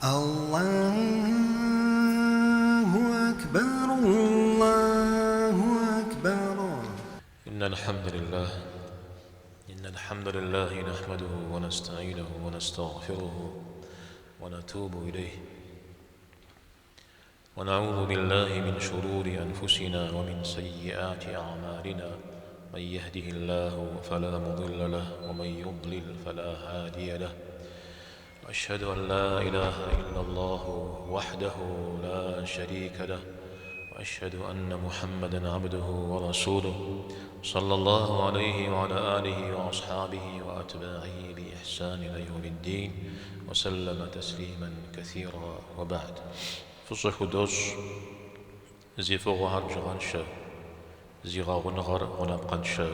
الله أكبر الله أكبر. إن الحمد لله نحمده ونستعينه ونستغفره ونتوب إليه ونعوذ بالله من شرور أنفسنا ومن سيئات أعمالنا. من يهده الله فلا مضل له ومن يضلل فلا هادي له. وأشهد أن لا إله إلا الله وحده لا شريك له، وأشهد أن محمدًا عبده ورسوله صلى الله عليه وعلى آله وأصحابه وأتباعه بإحسان إلى يوم الدين وسلم تسليمًا كثيرا. وبعد، فصح دوش زي فوق هرج غنشة زي غنغر غنبقنشة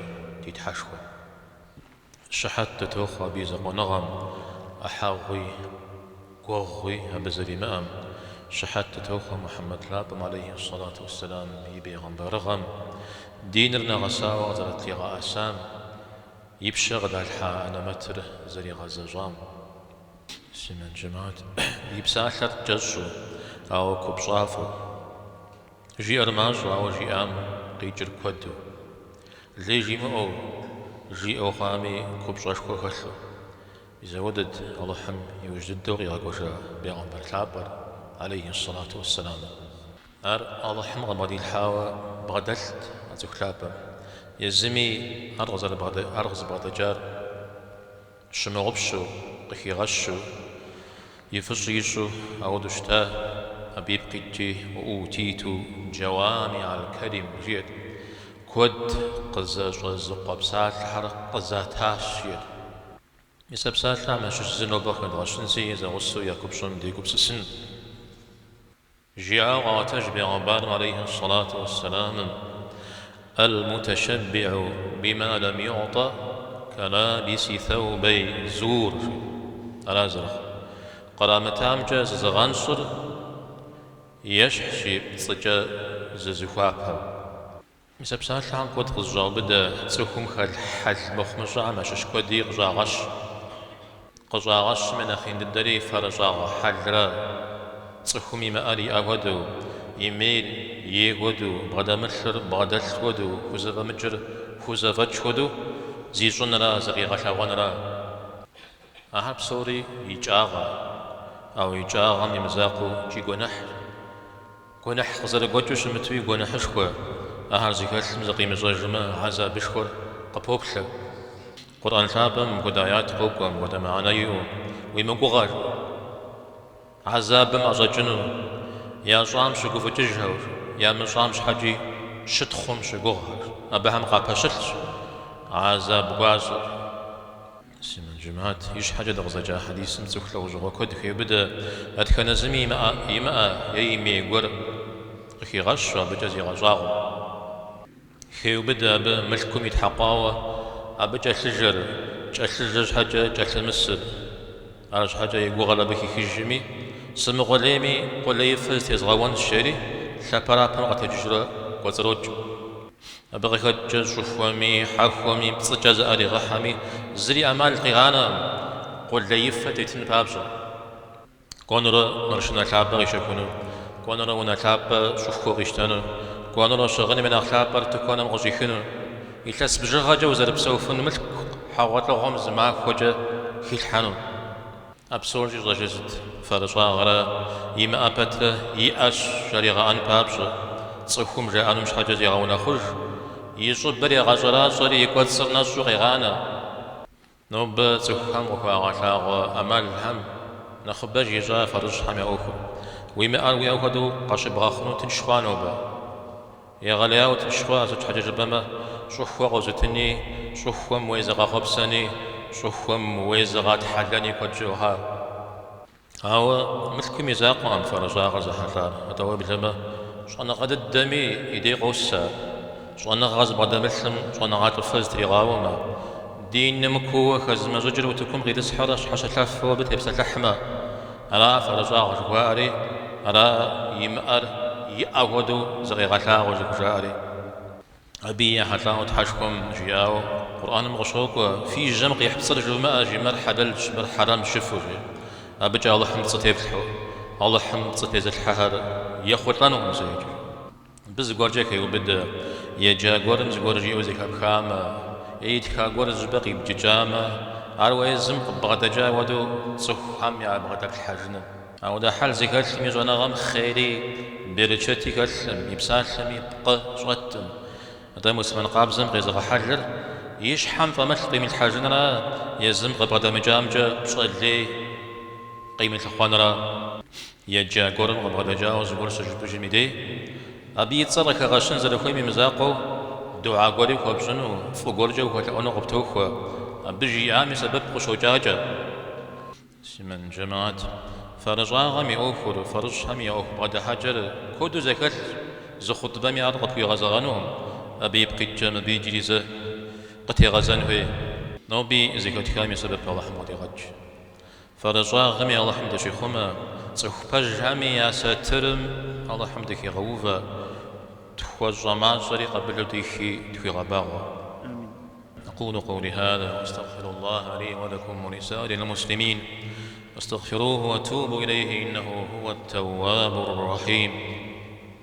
تتحشوى شحت تتوخى بيزق ونغم أحاغي قوغي أبزري مام شحت تتوخى محمد لابم عليه الصلاة والسلام يبي غنبرغم دينرنا غساوة زرت لغا أسام يبشغ دالحا أنا متر زري غزجام سمن جماعت يبساحر جزو أو كبصافو جي أرماجو أو جي آم قيجر كودو لي جي مؤو جي أو خامي كبصاشكو خلو إذا ودد الله حم يوجد دوري غاقوشا بيغمبر لابر عليه الصلاة والسلام الله حم غمضي الحاوة بغدلت أزوك لابر يزمي أرغز بغدجار شمغبشو قخي غشو يفشيشو أودشتا أبيب قيتي وأوتيتو جوامع الكلم جيد كود قزاج غزق بسات الحرق قزاتاش جيد يسبسات لعما شجزنو بخد غشنسي إذا غصو يكب شم ديكب سسن جيعا غاتج بغبار عليه الصلاة والسلام المتشبع بما لم يعطى كلابس ثوبي زور الأزرق قرامتام جاز زغانصر يشحشي صجا ززخوابها مسبسات لعن قد غزال بدا تسوكم حل مخمجا مشش كودي غزاغش قزاغش من أخين الدري فرزاغ حلرا تسوكمي مأري أودو يميل يهودو بغدامشر بغدالودو خوزا مجر خوزا فتشودو زيزون را زغي غشاوان را أحب سوري يجاغا أو يجاغا ممزاقو جي قنح غزر قوتوش متوي قنحشكو أهار زيكال مزقي مزاجما عزا بشكر قبوبشا قرآن ثابم قدايات قوكم ودمعنايو ويمقوغار عذاب مزاجنو يا صام شقو فتجهور يا من صام شحجي شتخم شقوغار أبهم قابشلش عذاب قازر سيمن جماعت يش حاجة دغزجا حديث متوخلا وجغو كود خي بدا أدخنا زمي يما يمي قر خي غش بجازي غزاغو خي بدا بملكم يتحقاوة أبجا شجر جا حاجة جا المسر عرش حاجة يقوغلا بكي خجمي سمغ ليمي قولي فلت يزغوان الشاري شابرا بمغة تجرى وزروج أبغي خد شوفوامي حاكوامي بصجاز أري غحامي زري أمال قيغانا قول لي يفتيتن بابجا قونرا مرشنا لعبا يشكونو قونرا ونا لعبا شوفكو غيشتانو قونرا شغني من أخلابا تكونا مغزيخنو يتلس بجغا جوزر بسوفن ملك حاوات لغم زماك خوجا خيلحانو أبسورجي رجزت فرشا غرا يما أبتر يأش شريغا أن بابجا تصخم جاء مش حاجة زيغاونا خرج يشوف بري غجرا صري يكوت صرنا شو غيغانا نوب تخم وخاغا أمال الهم نخبج يجا فرج حمي أوخو ويما أروي أوخدو قاشب غاخنو تنشخوانو با يا غلياو تنشخوا زوج حاجة جبما شوفوا غوزتني شوفوا مويزغا خبساني شوفوا مويزغا تحلاني كوجوها هاو مثلكم يزاقوا عن فرجا غزا حلان هتوا بلما شوانا غد الدمي يدي غوسا شوانا غاز بعد مثلم شوانا غات الفز تريغاوما دين نمكو خزم زجر وتكون غير سحرة حاشا تلفو بتلبس اللحمة أرا فرجا غجواري أرا يمأر يأودو زغي غتا غجواري أبي حتى تحشكم جياو قرآن مغشوق في جمق يحبصر جماء جمر حدل جمر حرام شفوجي أبجا الله حمد صتيب الحو الله حمد صتيب الحهر يخوطانهم زيج بز غورجا كيو بد يجا غورنز غورجي وزي كام يد كا غورز بقي بججامة أرويزم بغدجا ودو صحام يا بغدك الحجن أو ده حال زكاة ميزونا غم خيري برشتي كلم يبسالم يبقى شغتم هذا مسلم قابزم غيزغ حجر يشحم فمثل قيمة الحجنرا يزم غبغدا مجامجة بشغلي قيمة الخوانرا يجا قرن غبغدا جاوز قرن سجدو جميدي أبي يتصرك غاشن زرخوي ممزاقو دعاء قولي وخبزنو فوقورجا وخلقونا غبتوخوا بجي عامي سبب قشو جاجا سمن جماعات فرجا غمي أوفر فرج هم يأوف بعد حجر كود زكاة زخط بمي أرغب في غزغانهم أبي بقيت بيجي جيزة قتي غزان في نوبي زكاة كامي سبب الله حمد غج فرجا غمي الله حمد شيخوما صحبج همي يا ساترم الله حمدك يغوفا تخوى ما صري قبل ديخي تخوى غباغا أقول قولي هذا وأستغفر الله لي ولكم ولسائر المسلمين واستغفروه واتوبوا إليه إنه هو التواب الرحيم